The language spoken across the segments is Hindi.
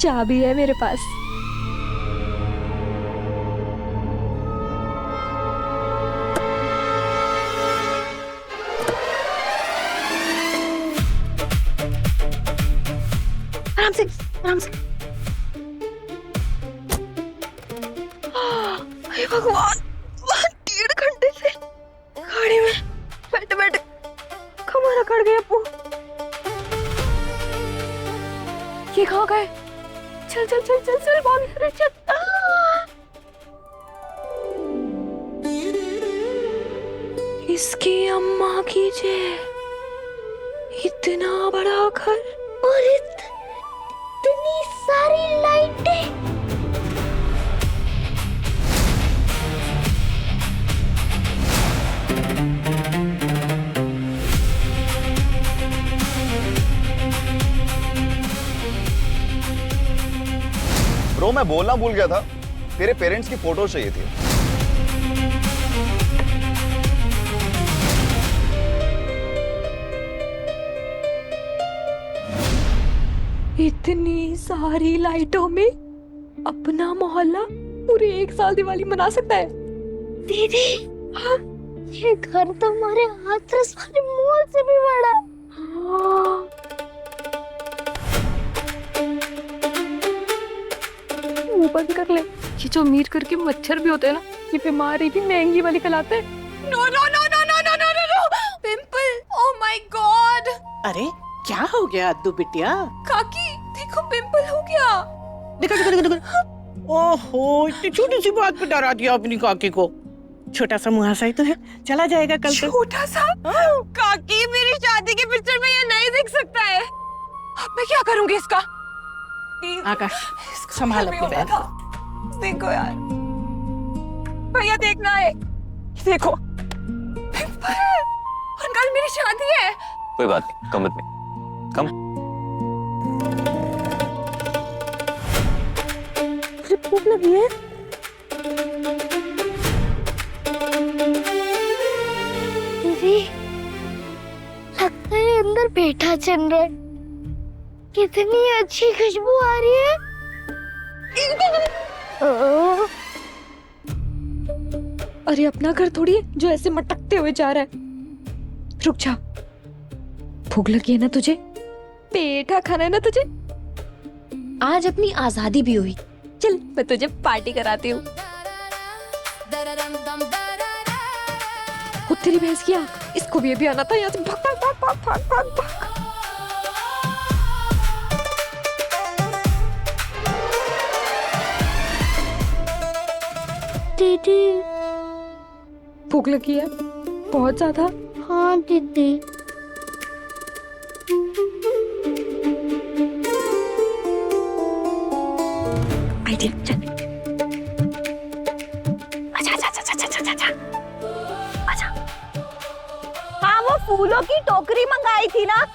चाबी है मेरे पास। आराम से, आराम से। हे भगवान, 1.5 घंटे से गाड़ी में बैठे बैठे कमर अकड़ गया। ये कहाँ गए? चल चल चल चल चल, भाग रे चल। इसकी अम्मा की जय। इतना बड़ा घर और इतनी सारी लाइटें। ब्रो, मैं बोलना भूल गया था, तेरे पेरेंट्स की फोटो चाहिए थी। इतनी सारी लाइटों में अपना मोहल्ला पूरी 1 साल दिवाली मना सकता है। दीदी, हाँ, ये घर तो हमारे हाथरस वाले मॉल से भी बड़ा है। हाँ। ऊपर भी कर ले। ये जो मीट करके मच्छर भी होते हैं ना, ये बीमारी भी महंगी वाली फैलाते हैं। No no no no no no no no no, pimple, oh my god. अरे क्या हो गया अद्दू बिटिया? काकी देखो, पिंपल हो गया। देखो देखो देखो देखो। ओहो, इतनी छोटी सी बात पे डरा दिया अपनी काकी को। छोटा सा मुहासा ही तो है, चला जाएगा कल तक। छोटा सा? काकी, मेरी शादी के पिक्चर में ये नहीं दिख सकता है। अब मैं क्या करूंगी इसका? आकाश, संभाल अपनी बहन। देखो यार, भैया देखना है। देखो, पिंपल, और कल मेरी शादी है। कोई बात नहीं, कम मत में कम। भूख लगी है? दीदी, लगता है अंदर बैठा चल रहा है। कितनी अच्छी खुशबू आ रही है। अरे अपना घर थोड़ी है जो ऐसे मटकते हुए जा रहा है। रुक जा, भूख लगी है ना तुझे? पेठा खाना है ना तुझे? आज अपनी आजादी भी हुई। चल मैं तुझे पार्टी कराती हूँ। तेरी भैंस की आंख, इसको भी अभी आना था। यहाँ से भाग भाग भाग भाग भाग भाग भाग। दीदी, भूख लगी है बहुत ज्यादा? हाँ दीदी। आइडिया, चल। अच्छा अच्छा अच्छा अच्छा अच्छा अच्छा अच्छा। हाँ, वो फूलों की टोकरी मंगाई थी ना?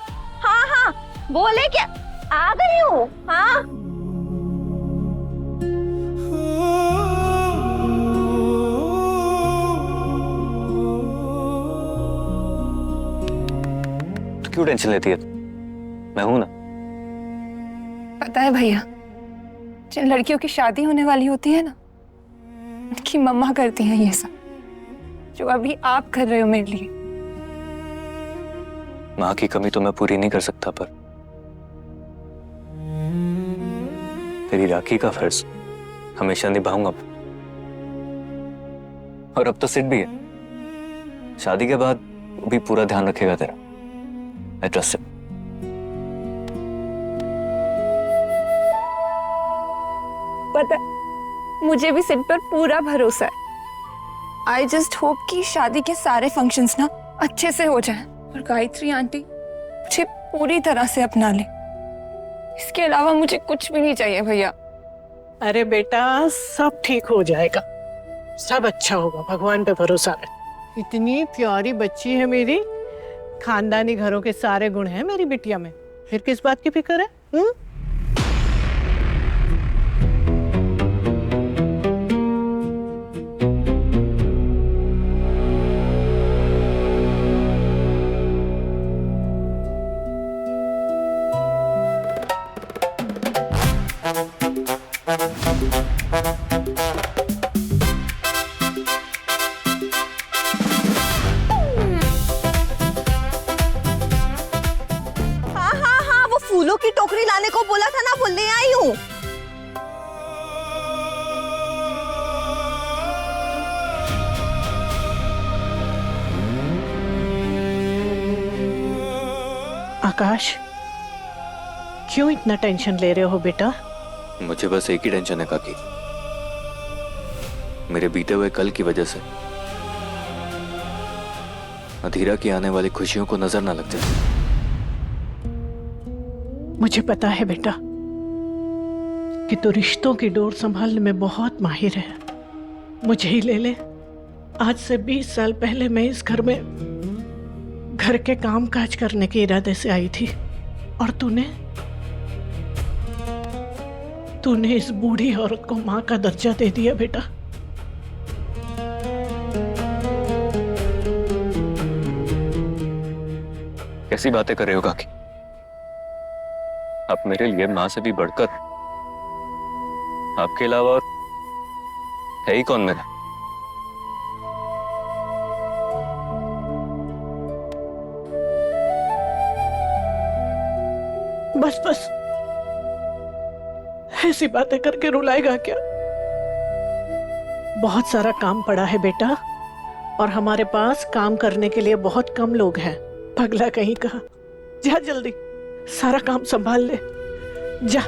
हाँ हाँ, बोले क्या आ गई हूँ। हाँ, क्यों टेंशन लेती है? मैं हूं ना। पता है भैया, जिन लड़कियों की शादी होने वाली होती है ना, उनकी मम्मा करती हैं ये सब, जो अभी आप कर रहे हो मेरे लिए। माँ की कमी तो मैं पूरी नहीं कर सकता, पर तेरी राखी का फर्ज हमेशा निभाऊंगा। और अब तो सिट भी है, शादी के बाद वो भी पूरा ध्यान रखेगा तेरा। I trust him. पता है, मुझे भी सिट पर पूरा भरोसा है। आई जस्ट होप कि शादी के सारे फंक्शंस ना अच्छे से हो जाएं और गायत्री आंटी मुझे पूरी तरह से अपना ले। इसके अलावा मुझे कुछ भी नहीं चाहिए भैया। अरे बेटा, सब ठीक हो जाएगा, सब अच्छा होगा, भगवान पे भरोसा है। इतनी प्यारी बच्ची है मेरी, खानदानी घरों के सारे गुण हैं मेरी बिटिया में, फिर किस बात की फिक्र है? बोला था ना, वो ले आई हूँ। आकाश, क्यों इतना टेंशन ले रहे हो बेटा? मुझे बस एक ही टेंशन है काकी, मेरे बीते हुए कल की वजह से अधीरा की आने वाली खुशियों को नजर ना लग जाए। मुझे पता है बेटा कि तू रिश्तों की डोर संभालने में बहुत माहिर है। मुझे ही ले ले, आज से 20 साल पहले मैं इस घर में घर के काम काज करने के इरादे से आई थी, और तूने इस बूढ़ी औरत को माँ का दर्जा दे दिया बेटा। कैसी बातें कर रहे हो काकी? आप मेरे लिए माँ से भी बढ़कर, आपके अलावा और है ही कौन मेरा? बस बस, ऐसी बातें करके रुलाएगा क्या? बहुत सारा काम पड़ा है बेटा, और हमारे पास काम करने के लिए बहुत कम लोग हैं। पगला कहीं का, जा जल्दी सारा काम संभाल ले, जा।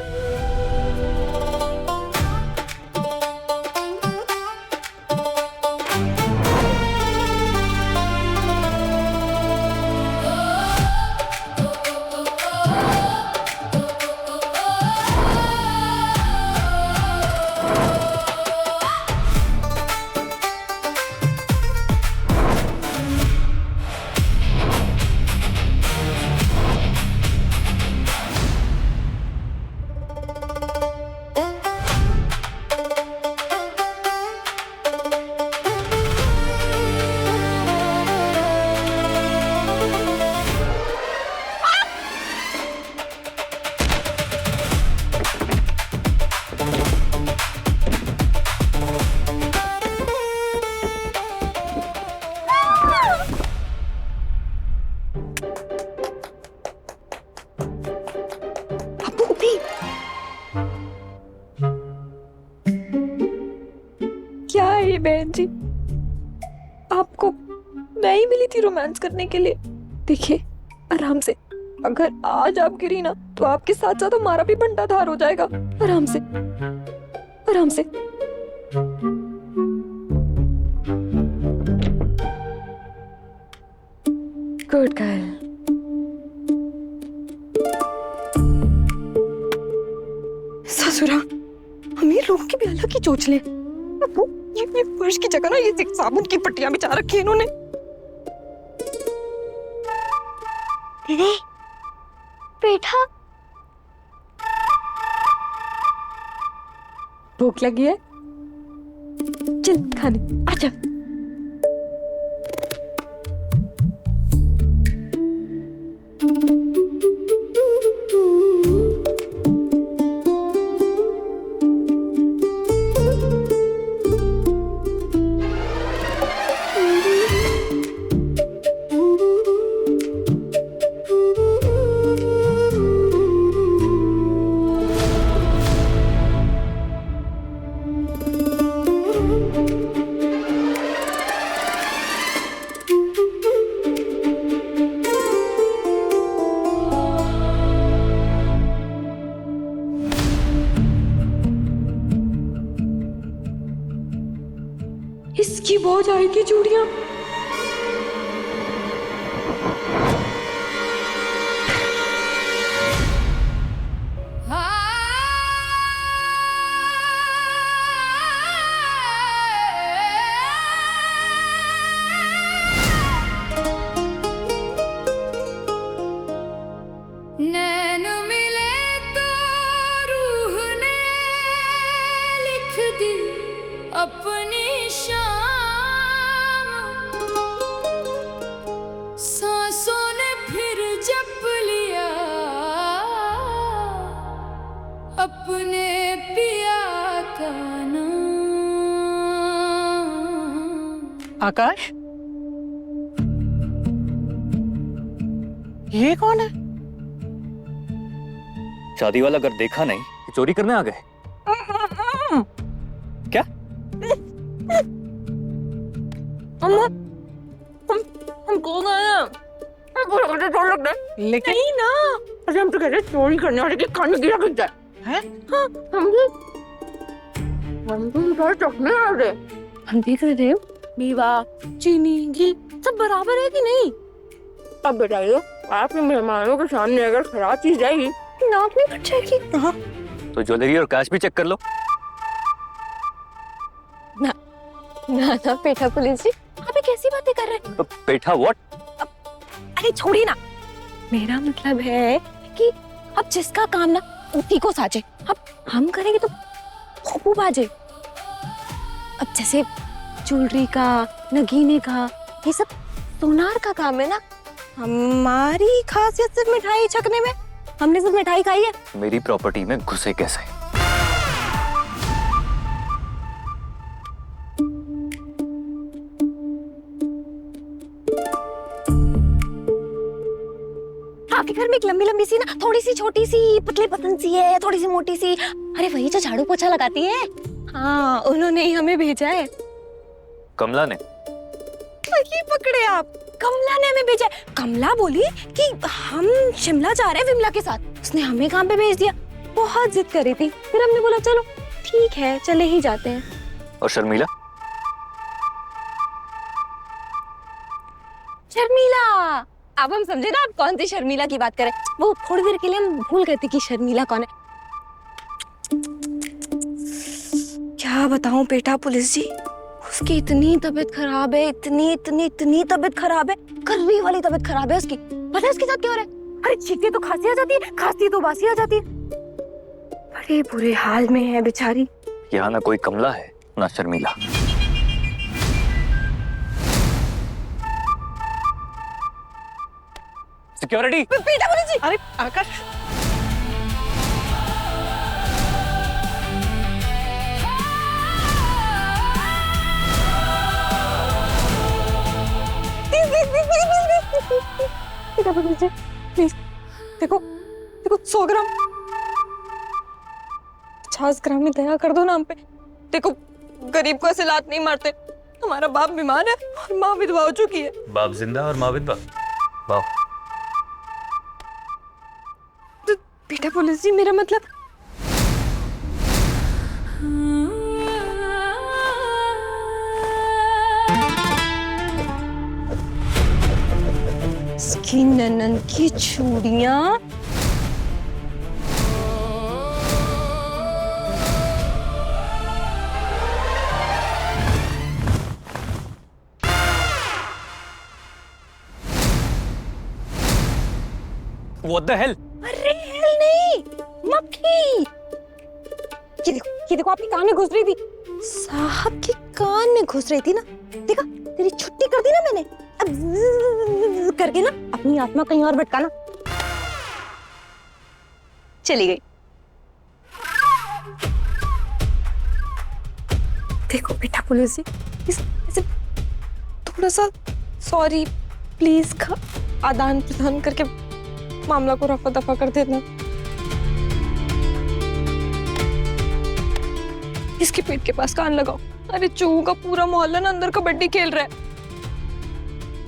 क्या है ये बहन जी, आपको मैं ही मिली थी रोमांस करने के लिए। देखिए आराम से, अगर आज आप गिरी ना तो आपके साथ साथ हमारा भी बंटा धार हो जाएगा। आराम से आराम से। Good girl. ससुरा, अमीर लोगों की भी अलग ही चोचले। वो ये फर्श की जगह ना ये साबुन की पट्टियां बिछा रखी है इन्होंने। दीदी, पेठा। भूख लगी है, चल खाने आजा। इसकी बहुत आएगी चूड़ियां। नैन मिले तो रूह ने लिख दी अपनी शाम, सांसों ने फिर जप लिया अपने पिया का नाम। आकाश, ये कौन है? शादी वाला घर देखा नहीं कि चोरी करने आ गए? क्या? हम कौन आया? लेकिन नहीं ना, अरे हम तो कह रहे चोरी करने वाले के कान में गिरा गिरता है। हैं? हाँ, हम तो उधर चखने आ रहे। हम देख रहे थे मेवा, चीनी, घी सब बराबर है कि नहीं? अब बताइए, आपके मेहमानों के सामने अगर खराब चीज जाएगी नाक नहीं फट जाएगी? तो ज्वेलरी और कैश भी चेक कर लो। ना ना पेठा पुलिस जी, आप ये कैसी बातें कर रहे हैं? तो पेठा व्हाट? अरे छोड़िए ना, मेरा मतलब है कि अब जिसका काम ना उसी को साजे। अब हम करेंगे तो खूब बाजे। अब जैसे ज्वेलरी का, नगीने का, ये सब सोनार का काम है ना। हमारी खासियत सिर्फ मिठाई छकने में, हमने सिर्फ मिठाई खाई है। मेरी प्रॉपर्टी में घुसे कैसे? आपके घर में एक लंबी लंबी सी ना, थोड़ी सी छोटी सी पतली पतन सी है, थोड़ी सी मोटी सी। अरे वही जो झाड़ू पोछा लगाती है। हाँ, उन्होंने ही हमें भेजा है। कमला ने? वही पकड़े आप, कमला ने हमें भेजा है। कमला बोली कि हम शिमला जा रहे हैं विमला के साथ, उसने हमें काम पे भेज दिया। बहुत जिद कर रही थी, फिर हमने बोला चलो ठीक है चले ही जाते हैं। और शर्मिला? शर्मिला, अब हम समझे ना आप कौन सी शर्मिला की बात करें। वो थोड़ी देर के लिए हम भूल गए थे कि शर्मिला कौन है। क्या बताऊं पेठा पुलिस जी, उसकी इतनी तबीयत खराब है, इतनी इतनी इतनी तबीयत खराब है, कर्री वाली तबीयत खराब है उसकी। पता है उसके साथ क्या हो रहा है? अरे छींकती तो खांसी आ जाती है, खांसी तो बासी आ जाती है। बड़े बुरे हाल में है बेचारी। यहाँ ना कोई कमला है ना शर्मिला। सिक्योरिटी! पेठा पुलिस जी, अरे आकाश, पेठा पुलिस जी प्लीज देखो देखो, 100 ग्राम 50 ग्राम में दया कर दो ना हम पे। देखो गरीब को ऐसे लात नहीं मारते। हमारा बाप बीमार है और माँ विधवा हो चुकी है। बाप जिंदा और माँ विधवा? वाह। तो बेटा पुलिस जी, मेरा मतलब इसकी ननन की चूड़ियां। What the hell? अरे हेल नहीं, मक्खी। ये देखो आपके कान में घुस रही थी। साहब के कान में घुस रही थी ना। देखा, तेरी छुट्टी कर दी ना मैंने। अब ज़्ज़ करके ना अपनी आत्मा कहीं और भटकाना। चली गई। देखो बेटा पुलिस जी, इसे थोड़ा सा सॉरी प्लीज का आदान प्रदान करके मामला को रफा दफा कर देना। इसके पेट के पास कान लगाओ। अरे चूहों का पूरा मोहल्ला ना अंदर कबड्डी खेल रहा है।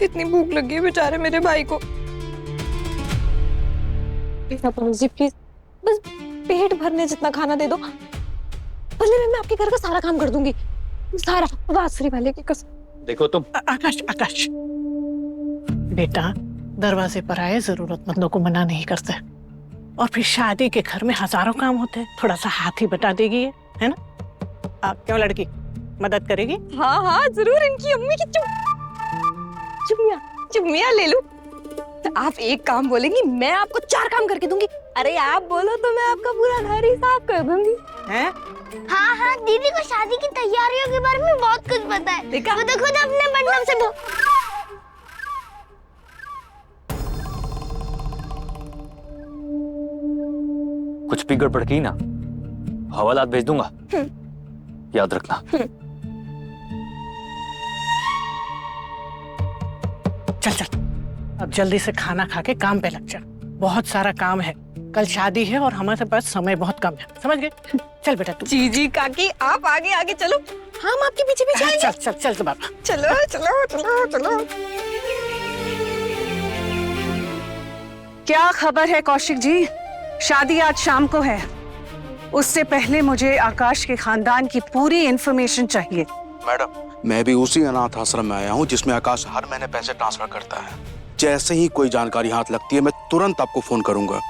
इतनी भूख लगी है बेचारे मेरे भाई को। जी प्लीज बस पेट भरने जितना खाना दे दो, बदले में मैं आपके घर का सारा काम कर दूंगी, सारा। बांसुरी वाले की कसम। देखो तुम। आकाश आकाश, बेटा दरवाजे पर आए जरूरतमंदों को मना नहीं करते, और फिर शादी के घर में हजारों काम होते हैं, थोड़ा सा हाथ ही बटा देगी, है ना? आप क्यों लड़की मदद करेगी? हाँ हाँ जरूर, इनकी अम्मी की चुम्मिया ले लूं। तो आप एक काम बोलेंगी, मैं आपको 4 काम करके दूंगी। अरे आप बोलो तो मैं आपका पूरा घर ही साफ कर दूंगी। हैं? हाँ हाँ, दीदी को शादी की तैयारियों के बारे में बहुत कुछ पता है। देखा? वो तो खुद अपने बटन से कुछ भी गड़बड़ की ना, हवालात भेज दूंगा, याद रखना। चल चल, अब जल्दी से खाना खा के काम पे लग जा, बहुत सारा काम है। कल शादी है और हमारे पास समय बहुत कम है, समझ गए? चल बेटा तू। जी जी काकी, आप आगे आगे चलो, हम आपके पीछे पीछे आएंगे। चल चल चल बाबा। चलो चलो चलो चलो। क्या खबर है कौशिक जी? शादी आज शाम को है। उससे पहले मुझे आकाश के खानदान की पूरी इंफॉर्मेशन चाहिए। मैडम, मैं भी उसी अनाथ आश्रम में आया हूँ जिसमें आकाश हर महीने पैसे ट्रांसफर करता है। जैसे ही कोई जानकारी हाथ लगती है मैं तुरंत आपको फोन करूंगा।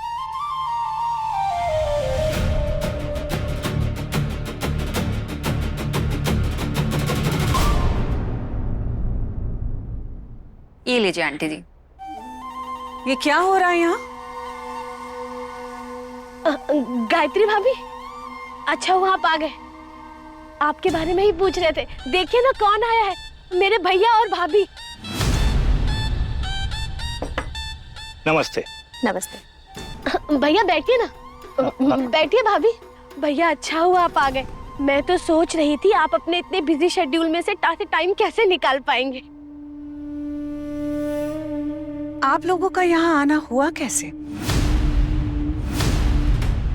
ये लीजिए आंटी जी। ये क्या हो रहा है यहाँ? गायत्री भाभी, अच्छा हुआ आप आ गए। आपके बारे में ही पूछ रहे थे। देखिए ना कौन आया है, मेरे भैया और भाभी। नमस्ते। नमस्ते। भैया बैठिए ना। बैठिए भाभी। भैया अच्छा हुआ आप आ गए। मैं तो सोच रही थी आप अपने इतने बिजी शेड्यूल में से टाइम कैसे निकाल पाएंगे। आप लोगों का यहाँ आना हुआ कैसे?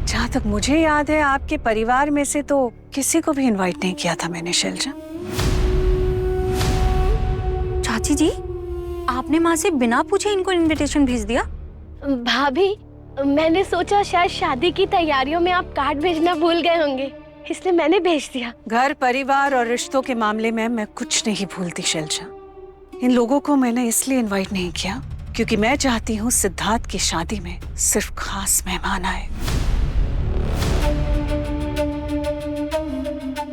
जहाँ तक मुझे याद है आपके परिवार में से तो किसी को भी इनवाइट नहीं किया था मैंने शैलजा। चाची जी, आपने माँ से बिना पूछे इनको इनविटेशन भेज दिया? भाभी, मैंने सोचा शायद शादी की तैयारियों में आप कार्ड भेजना भूल गए होंगे, इसलिए मैंने भेज दिया। घर परिवार और रिश्तों के मामले में मैं कुछ नहीं भूलती शैलजा। इन लोगों को मैंने इसलिए इनवाइट नहीं किया क्योंकि मैं चाहती हूँ सिद्धार्थ की शादी में सिर्फ खास मेहमान आए।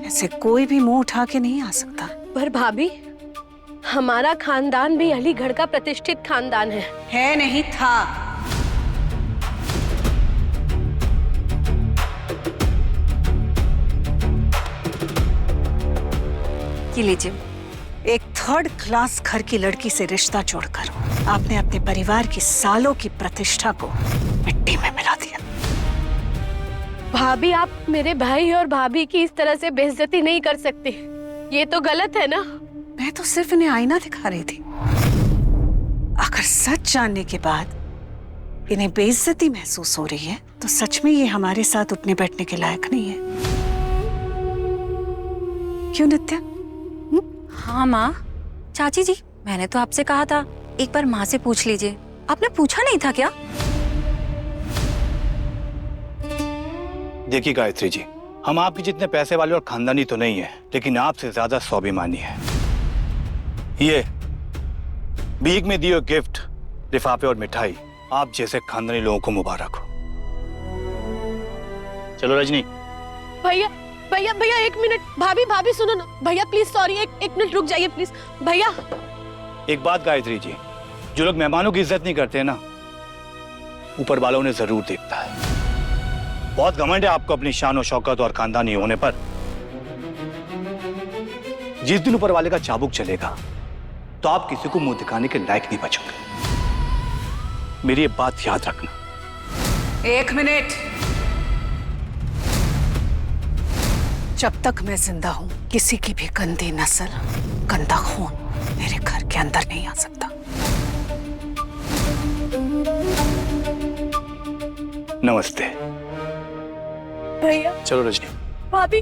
ऐसे कोई भी मुंह उठा के नहीं आ सकता। पर भाभी, हमारा खानदान भी अलीगढ़ का प्रतिष्ठित खानदान है नहीं था। ये लीजिए। एक थर्ड क्लास घर की लड़की से रिश्ता जोड़कर आपने अपने परिवार की सालों की प्रतिष्ठा को मिट्टी में मिला दिया। भाभी, आप मेरे भाई और भाभी की इस तरह से बेइज्जती नहीं कर सकती, ये तो गलत है ना। मैं तो सिर्फ इन्हें आईना दिखा रही थी। अगर सच जानने के बाद इन्हें बेइज्जती महसूस हो रही है तो सच में ये हमारे साथ उठने बैठने के लायक नहीं है। क्यों नित्या? हाँ माँ। चाची जी, मैंने तो आपसे कहा था एक बार माँ से पूछ लीजिए। आपने पूछा नहीं था क्या? देखिए गायत्री जी, हम आपके जितने पैसे वाले और खानदानी तो नहीं है, लेकिन आपसे ज्यादा स्वाभिमानी है। ये भीख में दिए गिफ्ट, लिफाफे और मिठाई आप जैसे खानदानी लोगों को मुबारक हो। चलो रजनी। भैया भैया भैया, एक मिनट। भाभी भाभी सुनो ना। भैया प्लीज, सॉरी, एक मिनट रुक जाइए प्लीज। भैया, एक बात गायत्री जी, जो लोग मेहमानों की इज्जत नहीं करते ना, ऊपर वालों ने जरूर देखता है। बहुत घमंड है आपको अपनी शान और शौकत और खानदानी होने पर। जिस दिन ऊपर वाले का चाबुक चलेगा तो आप किसी को मुंह दिखाने के लायक नहीं बचोगे। मेरी ये बात याद रखना। एक मिनट। जब तक मैं जिंदा हूं किसी की भी गंदी नस्ल, गंदा खून मेरे घर के अंदर नहीं आ सकता। नमस्ते। भैया। चलो रजनी। भाभी।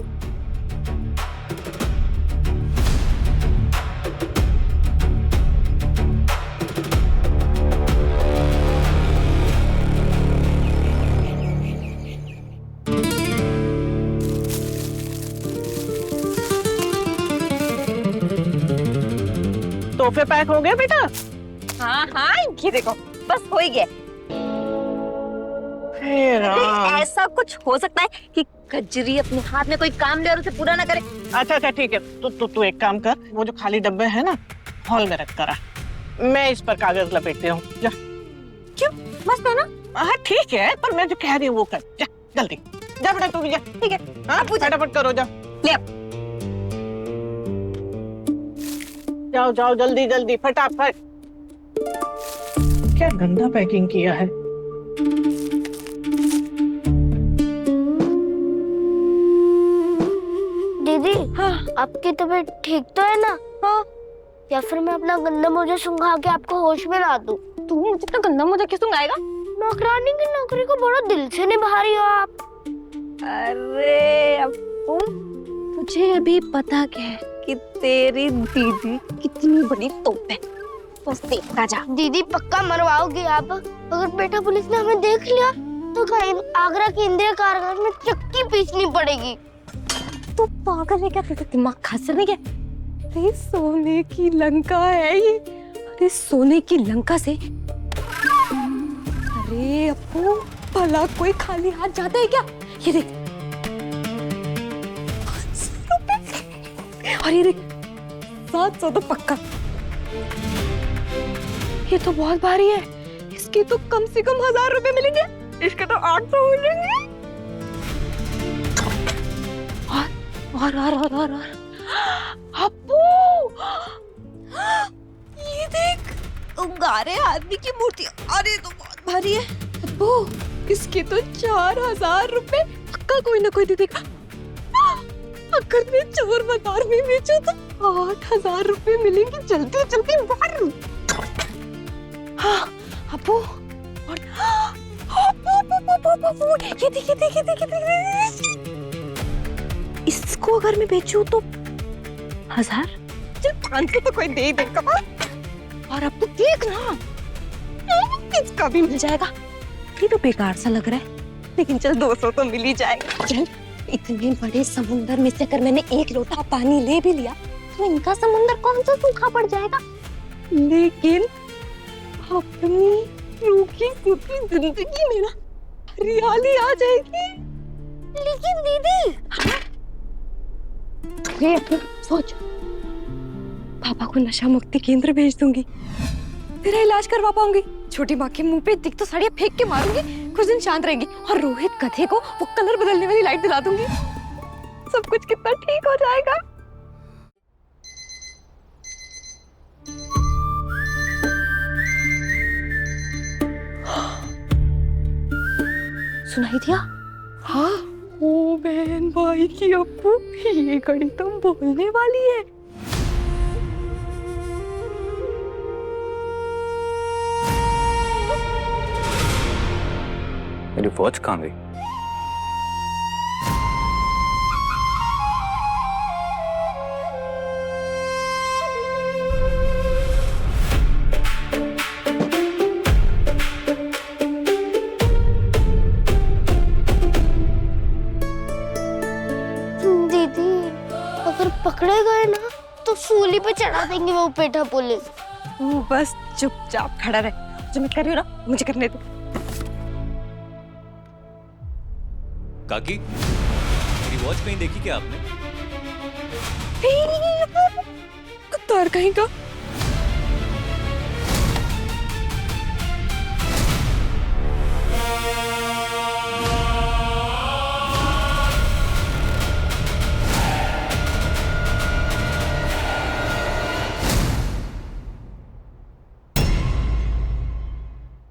तोहफे पैक हो गए बेटा? हाँ हाँ, ये देखो, बस हो ही गया। ऐसा कुछ हो सकता है कि कजरी अपने हाथ में कोई काम ले और उसे पूरा ना करे? अच्छा अच्छा ठीक है, तू एक काम कर, वो जो खाली डब्बे है ना हॉल में रख कर, मैं इस पर कागज लपेटती हूँ। जा। क्यों? बस में ना? हाँ ठीक है, पर मैं जो कह रही हूँ वो कर। जा जल्दी, जा बेटा तू भी जा। ठीक है। हाँ फटाफट करो, जा। ले जाओ जाओ जल्दी जल्दी फटाफट। क्या गंदा पैकिंग किया है। दीदी, हाँ, आपकी तबीयत ठीक तो है ना? हाँ। या फिर मैं अपना गंदा मोजा सुंघा के आपको होश में ला दूं? तू मुझे इतना गंदा मुझे क्यों सुंघाएगा? नौकरानी की नौकरी को बड़ा दिल से निभा रही हो आप। अरे अप्पू, तुझे अभी पता क्या है कि तेरी दीदी कितनी बड़ी तोप है। बस देखता जा। दीदी पक्का मरवाओगे आप। अगर बेटा पुलिस ने हमें देख लिया तो कहीं आगरा के इंदिरा कारागार में चक्की पीसनी पड़ेगी। तू पागल है क्या? तेरा दिमाग खसर नहीं क्या? अरे सोने की लंका है ये। अरे सोने की लंका से अरे अप्पू, भला कोई खाली हाथ जाता है क्या? ये देख 500 रुपए। और ये देख 700 तो पक्का। ये तो बहुत भारी है। इसके तो कम से कम 1000 रुपए मिलेंगे। इसके तो 800 मिलेंगे। और अप्पू, ये देख उंगारे आदमी की मूर्ति। अरे तो बहुत भारी है अप्पू। इसके तो 4000 रुपए पक्का कोई ना कोई दे देगा। अगर मैं चोर बाजार में बेचूं तो 8000 रुपए मिलेंगे। जल्दी जल्दी बाहर। हाँ अप्पू, और अप्पू, ये देखिए। इसको अगर मैं बेचूं तो 1000, चल 500 तो कोई दे ही देगा। और अब तो देख ना, इसका भी मिल जाएगा। ये तो बेकार सा लग रहा है, लेकिन चल 200 तो मिल ही जाएगा। चल, इतने बड़े समुंदर में से अगर मैंने एक लोटा पानी ले भी लिया तो इनका समुंदर कौन सा सूखा पड़ जाएगा। लेकिन अपनी रूखी सूखी जिंदगी में ना हरियाली आ जाएगी। लेकिन दीदी, सोच, पापा को नशा मुक्ति केंद्र भेज दूंगी, तेरा इलाज करवा पाऊंगी। छोटी माँ के मुंह पे दिख तो साड़ियाँ फेंक के मारूंगी, कुछ दिन शांत रहेंगी। और रोहित गधे को वो कलर बदलने वाली लाइट दिला दूंगी। सब कुछ कितना ठीक हो जाएगा। सुनाई दिया? हाँ, ओ बहन भाई की अप्पू, ये घड़ी तो बोलने वाली है। मेरी वॉच कहाँ गई? पकड़े गए ना तो सूली पे चढ़ा देंगे वो पेटा पुलिस। तू बस चुपचाप खड़ा रह। जो मैं कर रही हूँ ना, मुझे करने दो। काकी, मेरी वॉच कहीं देखी क्या आपने? कुत्ता कहीं का।